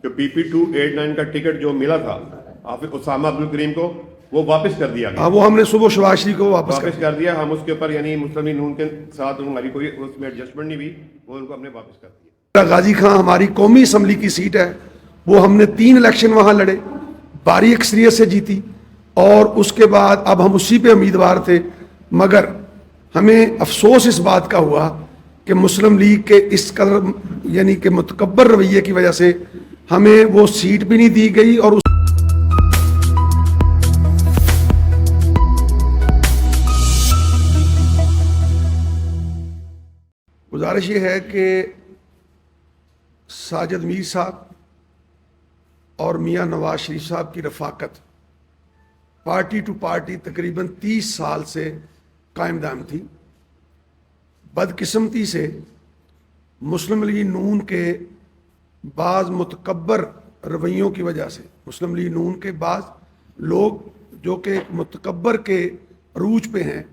कि PP289 का ticket जो मिला था हाफिज उसामा अब्दुल करीम को वो वापस कर दिया गया। हाँ, वो हमने सुबह शबाशरी को वापस कर दिया। हम उसके ऊपर यानी मुस्लिम लीग नून के साथ हमारी कोई उसमें एडजस्टमेंट नहीं हुई, वो उनको हमने वापस कर दिया। गाजी खां हमारी कौमी असम्बली की सीट है, वो हमने 3 इलेक्शन वहां लड़े, भारी अक्सरियत से जीती और उसके बाद अब हम उसी पे उम्मीदवार थे। मगर हमें अफसोस इस बात का हुआ कि मुस्लिम लीग के इस कदर यानी कि मुतकब्बर रवैये की वजह से हमें वो सीट भी नहीं दी गई। और गुजारिश ये है कि साजिद मीर साहब और मियां नवाज शरीफ साहब की रफाकत पार्टी टू पार्टी तकरीबन 30 साल से कायम दाम थी। बदकिस्मती से मुस्लिम लीग नून के बाज़ मुतकब्बर रवैयों की वजह से मुस्लिम लीग नून के बाज़ लोग जो कि मुतकब्बर के अरूज पे हैं,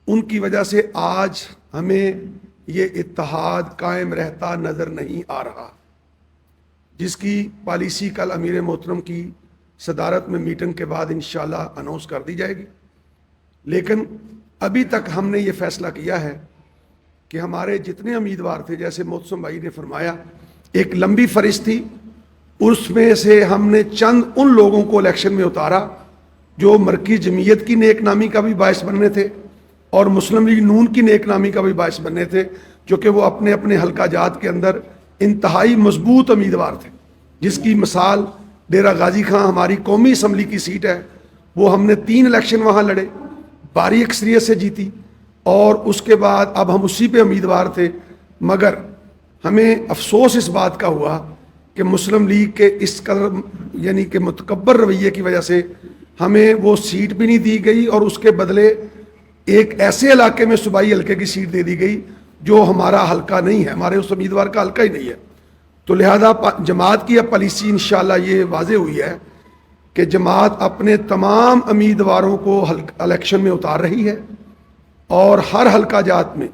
उनकी वजह से आज हमें ये इत्तेहाद कायम रहता नज़र नहीं आ रहा, जिसकी पॉलिसी कल अमीर मोहतरम की सदारत में मीटिंग के बाद इंशाल्लाह अनाउंस कर दी जाएगी। लेकिन अभी तक हमने ये फैसला किया है कि हमारे जितने उम्मीदवार थे, जैसे मोहतसम भाई ने फरमाया, एक लंबी फरिश्त थी, उसमें से हमने चंद उन लोगों को इलेक्शन में उतारा जो मरकज़ी जमीयत की नेकनामी का भी बायस बनने थे और मुस्लिम लीग नून की नेकनामी का भी बायस बनने थे, जो कि वो अपने अपने हल्का जात के अंदर इंतहाई मजबूत उम्मीदवार थे। जिसकी मिसाल डेरा गाजी खां हमारी कौमी असम्बली की सीट है, वो हमने 3 इलेक्शन वहाँ लड़े, भारी अक्सरियत से जीती और उसके बाद अब हम उसी पे उम्मीदवार थे। मगर हमें अफसोस इस बात का हुआ कि मुस्लिम लीग के इस कदर यानी कि मुतकब्बर रवैये की वजह से हमें वो सीट भी नहीं दी गई और उसके बदले एक ऐसे इलाके में सूबाई हल्के की सीट दे दी गई जो हमारा हल्का नहीं है, हमारे उस उम्मीदवार का हल्का ही नहीं है। तो लिहाजा जमात की अब पॉलिसी इंशाल्लाह ये वाजे हुई है कि जमात अपने तमाम उम्मीदवारों को इलेक्शन में उतार रही है और हर हल्का जात में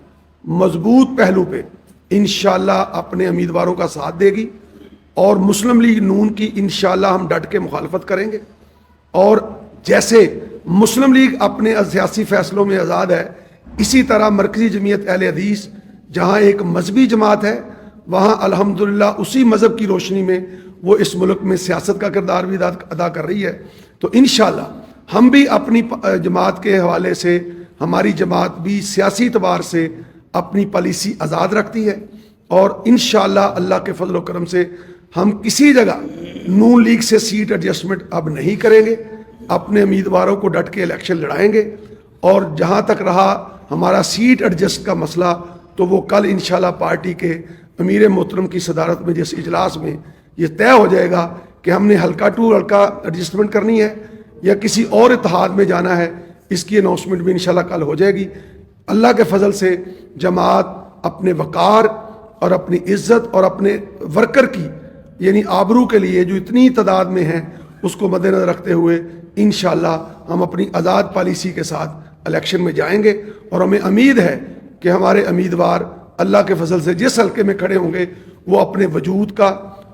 मजबूत पहलू पे इंशाल्लाह अपने उम्मीदवारों का साथ देगी और मुस्लिम लीग नून की इंशाल्लाह हम डट के मुखालफत करेंगे। और जैसे मुस्लिम लीग अपने सियासी फैसलों में आज़ाद है, इसी तरह मरकज़ी जमीयत अहले हदीस जहाँ एक मजहबी जमात है, वहाँ अल्हम्दुलिल्लाह उसी मज़हब की रोशनी में वो इस मुल्क में सियासत का किरदार भी अदा कर रही है। तो इंशाल्लाह हम भी अपनी जमात के हवाले से, हमारी जमात भी सियासी एतबार से अपनी पॉलिसी आज़ाद रखती है और इंशाल्लाह अल्लाह के फजल व करम से हम किसी जगह नून लीग से सीट एडजस्टमेंट अब नहीं करेंगे, अपने उम्मीदवारों को डट के इलेक्शन लड़ाएंगे। और जहाँ तक रहा हमारा सीट एडजस्ट का मसला, तो वो कल इंशाल्लाह पार्टी के अमीर मोहतरम की सदारत में जिस इजलास में ये तय हो जाएगा कि हमने हल्का टू हल्का एडजस्टमेंट करनी है या किसी और इत्तेहाद में जाना है, इसकी अनाउंसमेंट भी इंशाल्लाह कल हो जाएगी। अल्लाह के फजल से जमात अपने वक़ार और अपनी इज्जत और अपने वर्कर की यानी आबरू के लिए जो इतनी तादाद में है, उसको मद्देनजर रखते हुए इंशाल्लाह हम अपनी आज़ाद पॉलिसी के साथ इलेक्शन में जाएंगे। और हमें उम्मीद है कि हमारे उम्मीदवार अल्लाह के फजल से जिस हल्के में खड़े होंगे वो अपने वजूद का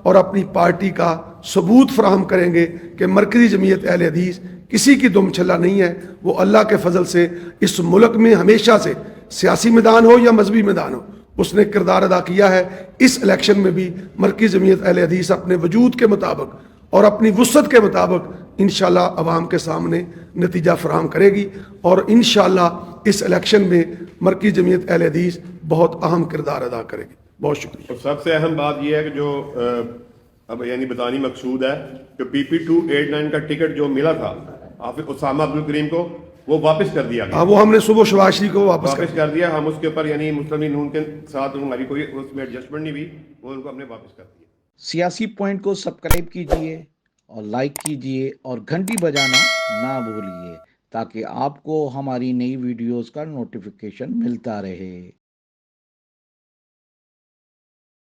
और अपनी पार्टी का सबूत फराहम करेंगे कि मरकज़ी जमीयत अहले हदीस किसी की दुम छल्ला नहीं है। वो अल्लाह के फजल से इस मुल्क में हमेशा से सियासी मैदान हो या मजहबी मैदान हो, उसने किरदार अदा किया है। इस इलेक्शन में भी मरकज़ी जमीयत अहले हदीस अपने वजूद के मुताबिक और अपनी वुसअत के मुताबिक इंशाल्लाह अवाम के सामने नतीजा फराहम करेगी और इंशाल्लाह इस इलेक्शन में मरकज़ी जमीयत अहले हदीस बहुत अहम किरदार अदा करेगी। बहुत शुक्रिया। और सबसे अहम बात यह है कि जो अब यानी बतानी मकसूद है कि PP289 का टिकट जो मिला था हाफिज उसामा अब्दुल करीम को वो वापस कर दिया गया। हाँ, वो हमने सुबह शबाशरी को वापस कर दिया। हम उसके ऊपर यानी मुस्लिम लीग नून के साथ हमारी कोई उसमें एडजस्टमेंट नहीं हुई, वो उनको हमने वापस कर दिया। सियासी पॉइंट को सब्सक्राइब कीजिए और लाइक कीजिए और घंटी बजाना ना भूलिए ताकि आपको हमारी नई वीडियोस का नोटिफिकेशन मिलता रहे।